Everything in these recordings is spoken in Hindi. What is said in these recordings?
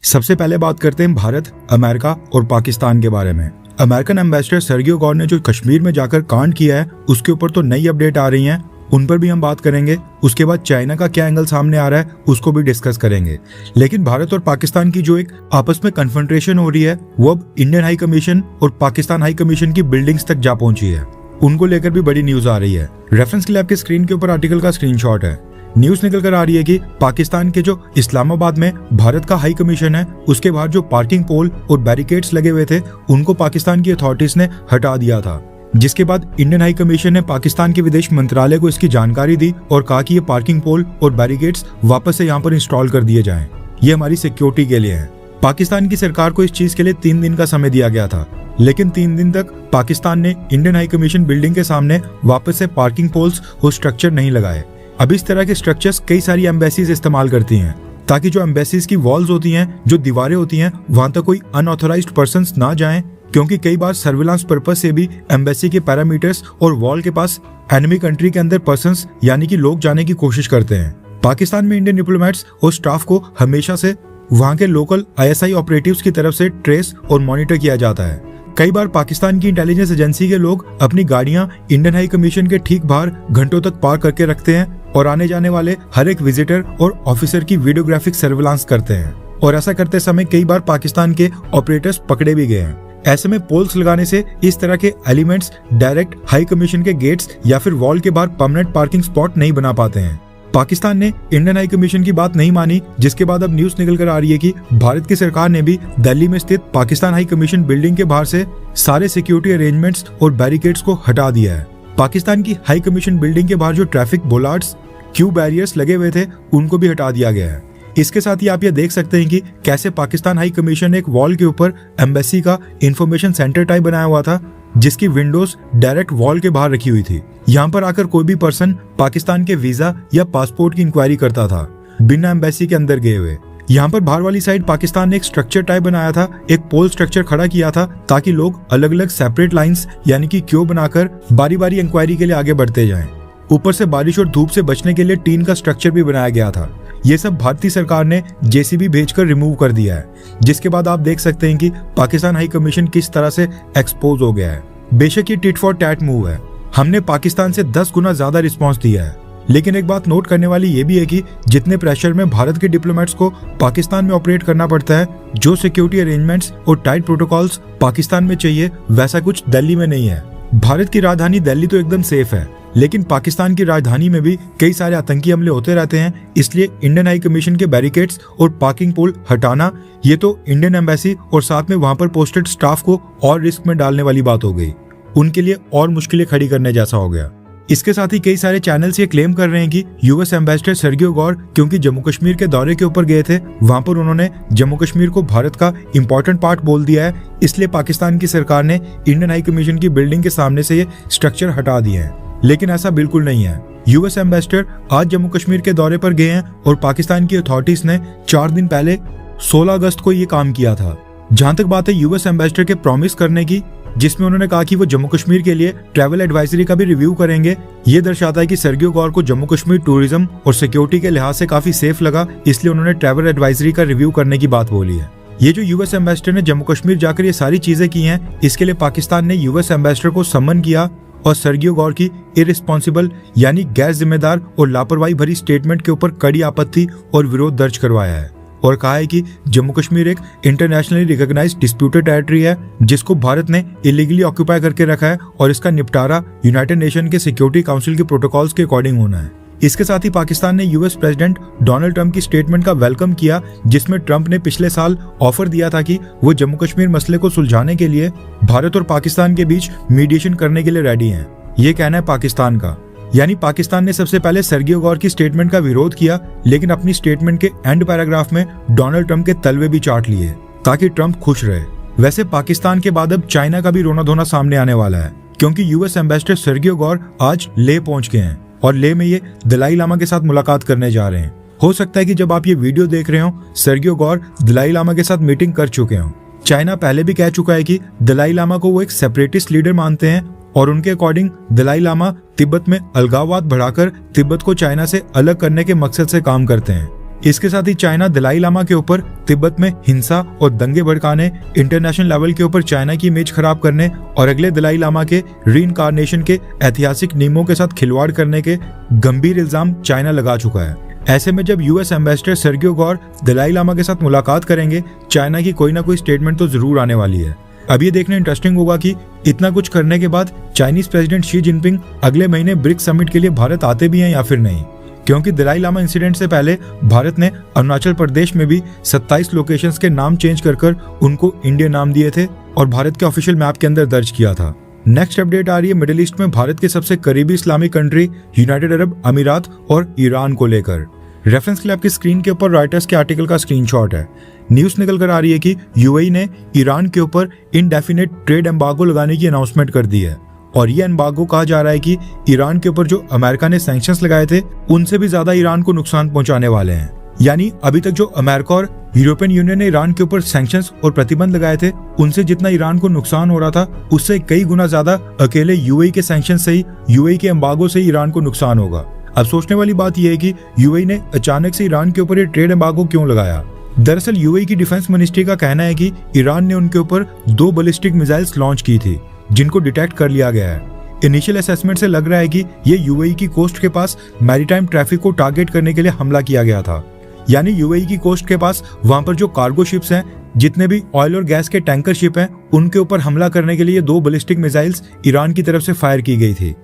सबसे पहले बात करते हैं भारत, अमेरिका और पाकिस्तान के बारे में। अमेरिकन एम्बेसडर सर्गियो गौर ने जो कश्मीर में जाकर कांड किया है उसके ऊपर तो नई अपडेट आ रही हैं, उन पर भी हम बात करेंगे। उसके बाद चाइना का क्या एंगल सामने आ रहा है उसको भी डिस्कस करेंगे। लेकिन भारत और पाकिस्तान की जो एक आपस में कन्फ्रंट्रेशन हो रही है वो अब इंडियन हाई कमीशन और पाकिस्तान हाई कमीशन की बिल्डिंग्स तक जा पहुंची है। उनको लेकर भी बड़ी न्यूज आ रही है। रेफरेंस के लिए आपके स्क्रीन के ऊपर आर्टिकल का स्क्रीनशॉट है। न्यूज निकल कर आ रही है कि पाकिस्तान के जो इस्लामाबाद में भारत का हाई कमीशन है उसके बाहर जो पार्किंग पोल और बैरिकेड्स लगे हुए थे उनको पाकिस्तान की अथॉरिटीज ने हटा दिया था, जिसके बाद इंडियन हाई कमीशन ने पाकिस्तान के विदेश मंत्रालय को इसकी जानकारी दी और कहा कि ये पार्किंग पोल और बैरिकेड्स वापस से यहाँ पर इंस्टॉल कर दिए जाएं। ये हमारी सिक्योरिटी के लिए है। पाकिस्तान की सरकार को इस चीज के लिए 3 दिन का समय दिया गया था, लेकिन 3 दिन तक पाकिस्तान ने इंडियन हाई कमीशन बिल्डिंग के सामने वापस से पार्किंग पोल्स और स्ट्रक्चर नहीं लगाए। अब इस तरह के स्ट्रक्चर्स कई सारी एम्बेसीज इस्तेमाल करती हैं ताकि जो एम्बेसीज की वॉल्स होती हैं, जो दीवारें होती हैं, वहां तक कोई अनऑथराइज्ड पर्संस ना जाएं, क्योंकि कई बार सर्विलांस पर्पस से भी एम्बेसी के पैरामीटर्स और वॉल के पास एनिमी कंट्री के अंदर पर्संस यानी कि लोग जाने की कोशिश करते हैं। पाकिस्तान में इंडियन डिप्लोमेट्स और स्टाफ को हमेशा से वहां के लोकल ISI ऑपरेटिव्स की तरफ से ट्रेस और मॉनिटर किया जाता है। कई बार पाकिस्तान की इंटेलिजेंस एजेंसी के लोग अपनी गाड़ियां इंडियन हाई कमीशन के ठीक बाहर घंटों तक पार्क करके रखते हैं और आने जाने वाले हर एक विजिटर और ऑफिसर की वीडियोग्राफिक सर्विलांस करते हैं। और ऐसा करते समय कई बार पाकिस्तान के ऑपरेटर्स पकड़े भी गए हैं। ऐसे में पोल्स लगाने से इस तरह के एलिमेंट्स डायरेक्ट हाई कमीशन के गेट्स या फिर वॉल के बाहर परमानेंट पार्किंग स्पॉट नहीं बना पाते हैं। पाकिस्तान ने इंडियन हाई कमीशन की बात नहीं मानी, जिसके बाद अब न्यूज निकल कर आ रही है कि भारत की सरकार ने भी दिल्ली में स्थित पाकिस्तान हाई कमीशन बिल्डिंग के बाहर से सारे सिक्योरिटी अरेंजमेंट्स और बैरिकेड्स को हटा दिया है। पाकिस्तान की हाई कमीशन बिल्डिंग के बाहर जो ट्रैफिक बोलार्ड्स, क्यू बैरियर्स लगे हुए थे उनको भी हटा दिया गया है। इसके साथ ही आप ये देख सकते हैं कि कैसे पाकिस्तान हाई कमीशन ने एक वॉल के ऊपर एम्बेसी का इंफॉर्मेशन सेंटर टाइप बनाया हुआ था, जिसकी विंडोज डायरेक्ट वॉल के बाहर रखी हुई थी। यहाँ पर आकर कोई भी पर्सन पाकिस्तान के वीजा या पासपोर्ट की इंक्वायरी करता था बिना एम्बेसी के अंदर गए हुए। यहाँ पर बाहर वाली साइड पाकिस्तान ने एक स्ट्रक्चर टाइप बनाया था, एक पोल स्ट्रक्चर खड़ा किया था ताकि लोग अलग अलग सेपरेट लाइंस यानी कि क्यू बनाकर बारी बारी इंक्वायरी के लिए आगे बढ़ते जाएं। ऊपर से बारिश और धूप से बचने के लिए टीन का स्ट्रक्चर भी बनाया गया था। ये सब भारतीय सरकार ने JCB भेजकर रिमूव कर दिया है, जिसके बाद आप देख सकते हैं कि पाकिस्तान हाई कमीशन किस तरह से एक्सपोज हो गया है। बेशक ये टिट फॉर टैट मूव है, हमने पाकिस्तान से 10 गुना ज्यादा रिस्पॉन्स दिया है, लेकिन एक बात नोट करने वाली ये भी है कि जितने प्रेशर में भारत के डिप्लोमेट्स को पाकिस्तान में ऑपरेट करना पड़ता है, जो सिक्योरिटी अरेंजमेंट्स और टाइट प्रोटोकॉल्स पाकिस्तान में चाहिए वैसा कुछ दिल्ली में नहीं है। भारत की राजधानी दिल्ली तो एकदम सेफ है, लेकिन पाकिस्तान की राजधानी में भी कई सारे आतंकी हमले होते रहते हैं। इसलिए इंडियन हाई कमीशन के बैरिकेड्स और पार्किंग पोल हटाना ये तो इंडियन एम्बेसी और साथ में वहां पर पोस्टेड स्टाफ को और रिस्क में डालने वाली बात हो गई, उनके लिए और मुश्किलें खड़ी करने जैसा हो गया। इसके साथ ही कई सारे चैनल्स ये क्लेम कर रहे हैं कि US एम्बेसडर सर्गियो गौर क्योंकि जम्मू कश्मीर के दौरे के ऊपर गए थे, वहां पर उन्होंने जम्मू कश्मीर को भारत का इंपॉर्टेंट पार्ट बोल दिया है, इसलिए पाकिस्तान की सरकार ने इंडियन हाई कमीशन की बिल्डिंग के सामने से ये स्ट्रक्चर हटा दिए हैं। लेकिन ऐसा बिल्कुल नहीं है। US एम्बेसडर आज जम्मू कश्मीर के दौरे पर गए हैं और पाकिस्तान की अथॉरिटीज ने 4 दिन पहले 16 अगस्त को ये काम किया था। जहां तक बात है US एम्बेसडर के प्रॉमिस करने की, जिसमें उन्होंने कहा कि वो जम्मू कश्मीर के लिए ट्रैवल एडवाइजरी का भी रिव्यू करेंगे, ये दर्शाता है कि सर्गियो गौर को जम्मू कश्मीर टूरिज्म और सिक्योरिटी के लिहाज से काफी सेफ लगा, इसलिए उन्होंने ट्रैवल एडवाइजरी का रिव्यू करने की बात बोली है। ये जो US एम्बेसडर ने जम्मू कश्मीर जाकर ये सारी चीजें की हैं, इसके लिए पाकिस्तान ने US एम्बेसडर को सम्मन किया और सर्गियो गौर की इररिस्पॉन्सिबल यानी गैर जिम्मेदार और लापरवाही भरी स्टेटमेंट के ऊपर कड़ी आपत्ति और विरोध दर्ज करवाया है और कहा है कि जम्मू कश्मीर एक इंटरनेशनली रिकॉग्नाइज्ड डिस्प्यूटेड टेरिटरी है, जिसको भारत ने इलीगली ऑक्यूपाई करके रखा है और इसका निपटारा यूनाइटेड नेशन के सिक्योरिटी काउंसिल के प्रोटोकॉल्स के अकॉर्डिंग होना है। इसके साथ ही पाकिस्तान ने US प्रेसिडेंट डोनाल्ड ट्रंप की स्टेटमेंट का वेलकम किया, जिसमें ट्रंप ने पिछले साल ऑफर दिया था कि वो जम्मू कश्मीर मसले को सुलझाने के लिए भारत और पाकिस्तान के बीच मीडिएशन करने के लिए रेडी हैं। ये कहना है पाकिस्तान का, यानी पाकिस्तान ने सबसे पहले सर्गियो गौर की स्टेटमेंट का विरोध किया, लेकिन अपनी स्टेटमेंट के एंड पैराग्राफ में डोनाल्ड ट्रंप के तलवे भी चाट लिए ताकि ट्रंप खुश रहे। वैसे पाकिस्तान के बाद अब चाइना का भी रोना धोना सामने आने वाला है, क्योंकि US एम्बेसडर सर्गियो गौर आज लेह पहुंच गए हैं और लेह में ये दलाई लामा के साथ मुलाकात करने जा रहे हैं। हो सकता है कि जब आप ये वीडियो देख रहे हो सर्गियो गौर दलाई लामा के साथ मीटिंग कर चुके हो। चाइना पहले भी कह चुका है कि दलाई लामा को वो एक सेपरेटिस्ट लीडर मानते हैं और उनके अकॉर्डिंग दलाई लामा तिब्बत में अलगाववाद बढ़ाकर तिब्बत को चाइना से अलग करने के मकसद से काम करते हैं। इसके साथ ही चाइना दलाई लामा के ऊपर तिब्बत में हिंसा और दंगे भड़काने, इंटरनेशनल लेवल के ऊपर चाइना की इमेज खराब करने और अगले दलाई लामा के रीइंकार्नेशन के ऐतिहासिक नियमों के साथ खिलवाड़ करने के गंभीर इल्जाम चाइना लगा चुका है। ऐसे में जब यूएस एम्बेसडर सर्गियो गौर दलाई लामा के साथ मुलाकात करेंगे, चाइना की कोई ना कोई स्टेटमेंट तो जरूर आने वाली है। अब ये देखना इंटरेस्टिंग होगा कि इतना कुछ करने के बाद चाइनीज प्रेसिडेंट शी जिनपिंग अगले महीने ब्रिक्स समिट के लिए भारत आते भी हैं या फिर नहीं, क्योंकि दलाई लामा इंसिडेंट से पहले भारत ने अरुणाचल प्रदेश में भी 27 लोकेशंस के नाम चेंज कर उनको इंडिया नाम दिए थे और भारत के ऑफिशियल मैप के अंदर दर्ज किया था। नेक्स्ट अपडेट आ रही है मिडिल ईस्ट में भारत के सबसे करीबी इस्लामिक कंट्री यूनाइटेड अरब अमीरात और ईरान को लेकर। रेफरेंस के लिए आपकी स्क्रीन के ऊपर रॉयटर्स के आर्टिकल का स्क्रीनशॉट है। न्यूज निकल कर आ रही है कि यूएई ने ईरान के ऊपर इनडेफिनेट ट्रेड एम्बार्गो लगाने की अनाउंसमेंट कर दी है और ये एम्बार्गो कहा जा रहा है कि ईरान के ऊपर जो अमेरिका ने सैंक्शंस लगाए थे उनसे भी ज्यादा ईरान को नुकसान पहुंचाने वाले हैं। यानी अभी तक जो अमेरिका और यूरोपियन यूनियन ने ईरान के ऊपर सैंक्शंस और प्रतिबंध लगाए थे उनसे जितना ईरान को नुकसान हो रहा था उससे कई गुना ज्यादा अकेले यूएई के सैंक्शन से ही, यूएई के एम्बार्गो से ही ईरान को नुकसान होगा। अब सोचने वाली बात यह है कि यूएई ने अचानक से ईरान के ऊपर ये ट्रेड एम्बार्गो क्यों लगाया। दरअसल यूएई की डिफेंस मिनिस्ट्री का कहना है कि ईरान ने उनके ऊपर 2 बैलिस्टिक मिसाइल्स लॉन्च की थी जिनको डिटेक्ट कर लिया गया है। इनिशियल असेसमेंट से लग रहा है कि ये यूएई की कोस्ट के पास मैरीटाइम ट्रैफिक को टारगेट करने के लिए हमला किया गया था। यानी यूएई की कोस्ट के पास वहां पर जो कार्गो शिप्स हैं, जितने भी ऑयल और गैस के टैंकर शिप हैं, उनके ऊपर हमला करने के लिए 2 बैलिस्टिक मिसाइल्स ईरान की तरफ से फायर की गई थी।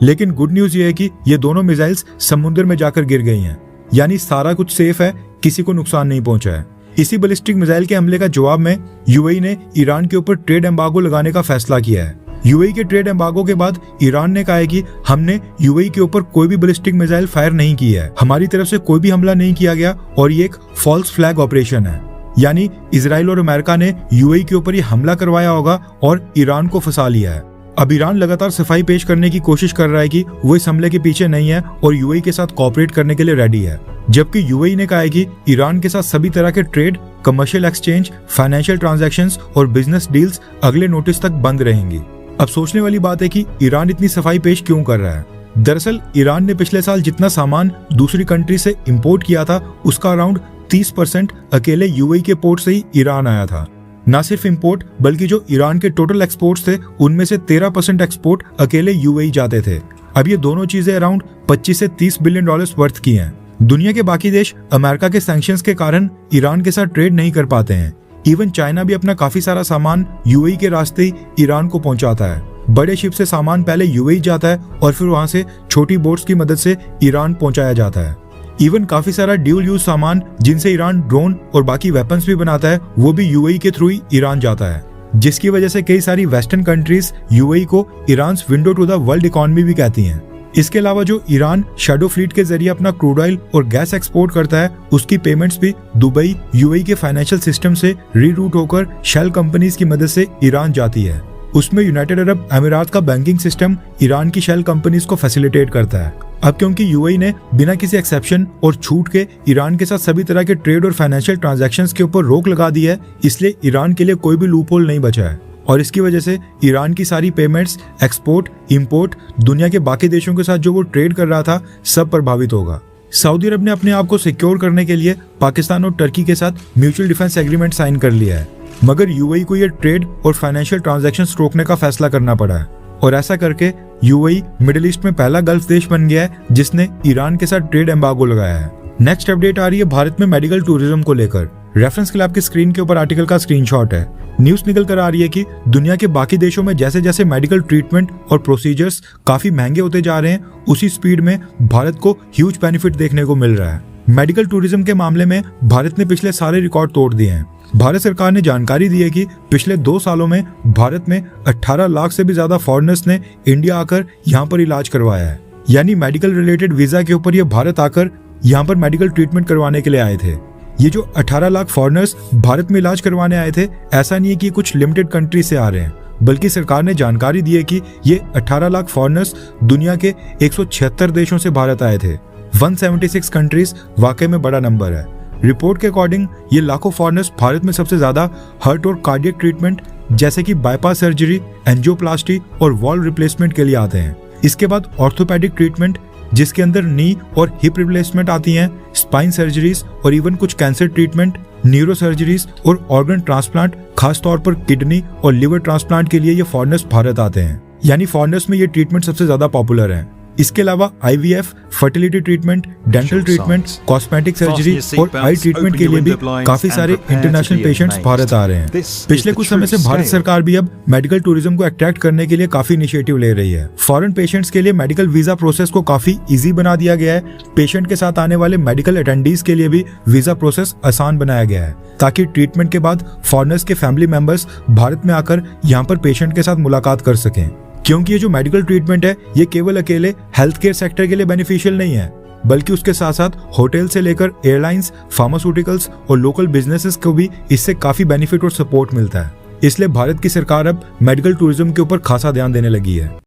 लेकिन गुड न्यूज ये है कि ये दोनों मिसाइल्स समुद्र में जाकर गिर गई हैं। यानी सारा कुछ सेफ है, किसी को नुकसान नहीं पहुंचा है। इसी बैलिस्टिक मिसाइल के हमले का जवाब में यूएई ने ईरान के ऊपर ट्रेड एम्बार्गो लगाने का फैसला किया है। यूएई के ट्रेड एम्बार्गो के बाद ईरान ने कहा है कि हमने यूएई के ऊपर कोई भी बैलिस्टिक मिसाइल फायर नहीं किया है, हमारी तरफ से कोई भी हमला नहीं किया गया और ये एक फॉल्स फ्लैग ऑपरेशन है। यानी इजराइल और अमेरिका ने यूएई के ऊपर ये हमला करवाया होगा और ईरान को फंसा लिया है। अब ईरान लगातार सफाई पेश करने की कोशिश कर रहा है कि वो इस हमले के पीछे नहीं है और यूएई के साथ कोऑपरेट करने के लिए रेडी है, जबकि यूएई ने कहा है कि ईरान के साथ सभी तरह के trade, commercial exchange, financial transactions और बिजनेस डील्स अगले नोटिस तक बंद रहेंगी। अब सोचने वाली बात है कि ईरान इतनी सफाई पेश क्यों कर रहा है। दरअसल ईरान ने पिछले साल जितना सामान दूसरी कंट्री से इंपोर्ट किया था उसका अराउंड 30% अकेले यूएई के पोर्ट से ही ईरान आया था। न सिर्फ इंपोर्ट बल्कि जो ईरान के टोटल एक्सपोर्ट्स थे उनमें से 13% एक्सपोर्ट अकेले यूएई जाते थे। अब ये दोनों चीजें अराउंड 25 से 30 बिलियन डॉलर्स वर्थ की हैं। दुनिया के बाकी देश अमेरिका के सैंक्शंस के कारण ईरान के साथ ट्रेड नहीं कर पाते हैं। इवन चाइना भी अपना काफी सारा सामान यूएई के रास्ते ही ईरान को पहुंचाता है। बड़े शिप से सामान पहले यूएई जाता है और फिर वहां से छोटी बोट्स की मदद से ईरान पहुंचाया जाता है। इवन काफी सारा ड्यूल यूज सामान जिनसे ईरान ड्रोन और बाकी वेपन्स भी बनाता है वो भी यूएई के थ्रू ही ईरान जाता है, जिसकी वजह से कई सारी वेस्टर्न कंट्रीज यूएई को Iran's window to the world economy भी कहती हैं। इसके अलावा जो ईरान शैडो फ्लीट के जरिए अपना क्रूड ऑयल और गैस एक्सपोर्ट करता है उसकी पेमेंट्स भी दुबई, यूएई के फाइनेंशियल सिस्टम से रीरूट होकर शेल कंपनीज की मदद से ईरान जाती है। उसमें यूनाइटेड अरब अमीरात का बैंकिंग सिस्टम ईरान की शेल कंपनीज को फैसिलिटेट करता है। अब क्योंकि यूएई ने बिना किसी एक्सेप्शन और छूट के ईरान के साथ सभी तरह के ट्रेड और फाइनेंशियल ट्रांजैक्शंस के ऊपर रोक लगा दी है, इसलिए ईरान के लिए कोई भी लूपहोल नहीं बचा है और इसकी वजह से ईरान की सारी पेमेंट्स, एक्सपोर्ट, इंपोर्ट, दुनिया के बाकी देशों के साथ जो वो ट्रेड कर रहा था सब प्रभावित होगा। सऊदी अरब ने अपने आप को सिक्योर करने के लिए पाकिस्तान और टर्की के साथ म्यूचुअल डिफेंस एग्रीमेंट साइन कर लिया है, मगर यूएई को ये ट्रेड और फाइनेंशियल ट्रांजैक्शंस रोकने का फैसला करना पड़ा है और ऐसा करके यूएई मिडिल ईस्ट में पहला गल्फ देश बन गया है जिसने ईरान के साथ ट्रेड एम्बार्गो लगाया है। नेक्स्ट अपडेट आ रही है भारत में मेडिकल टूरिज्म को लेकर। रेफरेंस के लिए आपकी स्क्रीन के ऊपर आर्टिकल का स्क्रीनशॉट है। न्यूज निकल कर आ रही है कि दुनिया के बाकी देशों में जैसे जैसे मेडिकल ट्रीटमेंट और प्रोसीजर्स काफी महंगे होते जा रहे हैं, उसी स्पीड में भारत को ह्यूज बेनिफिट देखने को मिल रहा है। मेडिकल टूरिज्म के मामले में भारत ने पिछले सारे रिकॉर्ड तोड़ दिए हैं। भारत सरकार ने जानकारी दी है कि पिछले 2 सालों में भारत में 18 लाख से भी ज्यादा फॉरेनर्स ने इंडिया आकर यहाँ पर इलाज करवाया है। यानी मेडिकल रिलेटेड वीजा के ऊपर ये भारत आकर यहाँ पर मेडिकल ट्रीटमेंट करवाने के लिए आए थे। ये जो 18 लाख फॉरेनर्स भारत में इलाज करवाने आए थे, ऐसा नहीं है कि कुछ लिमिटेड कंट्री से आ रहे हैं, बल्कि सरकार ने जानकारी दी है कि ये 18 लाख फॉरेनर्स दुनिया के 176 देशों से भारत आए थे। 176 कंट्रीज वाकई में बड़ा नंबर है। रिपोर्ट के अकॉर्डिंग ये लाखों फॉरेनर्स भारत में सबसे ज्यादा हार्ट और कार्डियक ट्रीटमेंट जैसे कि बाईपास सर्जरी, एंजियोप्लास्टी और वॉल रिप्लेसमेंट के लिए आते हैं। इसके बाद ऑर्थोपेडिक ट्रीटमेंट, जिसके अंदर नी और हिप रिप्लेसमेंट आती हैं, स्पाइन सर्जरीज और इवन कुछ कैंसर ट्रीटमेंट, न्यूरो सर्जरीज और ऑर्गन ट्रांसप्लांट, खास तौर पर किडनी और लिवर ट्रांसप्लांट के लिए ये फॉरेनर्स भारत आते हैं। यानी फॉरेनर्स में ये ट्रीटमेंट सबसे ज्यादा पॉपुलर है। इसके अलावा IVF, fertility treatment, dental treatment, cosmetic surgery और आई ट्रीटमेंट के लिए भी काफी सारे इंटरनेशनल पेशेंट्स भारत आ रहे हैं। पिछले कुछ समय से भारत सरकार भी अब मेडिकल टूरिज्म को अट्रैक्ट करने के लिए काफी इनिशिएटिव ले रही है। फॉरेन पेशेंट्स के लिए मेडिकल वीजा प्रोसेस को काफी इजी बना दिया गया है। पेशेंट के साथ आने वाले मेडिकल अटेंडीज के लिए भी वीजा प्रोसेस आसान बनाया गया है, ताकि ट्रीटमेंट के बाद फॉरेनर्स के फैमिली मेंबर्स भारत में आकर यहाँ पर पेशेंट के साथ मुलाकात कर सकें। क्योंकि ये जो मेडिकल ट्रीटमेंट है ये केवल अकेले हेल्थ केयर सेक्टर के लिए बेनिफिशियल नहीं है, बल्कि उसके साथ साथ होटल से लेकर एयरलाइंस, फार्मास्यूटिकल्स और लोकल बिजनेसेस को भी इससे काफी बेनिफिट और सपोर्ट मिलता है। इसलिए भारत की सरकार अब मेडिकल टूरिज्म के ऊपर खासा ध्यान देने लगी है।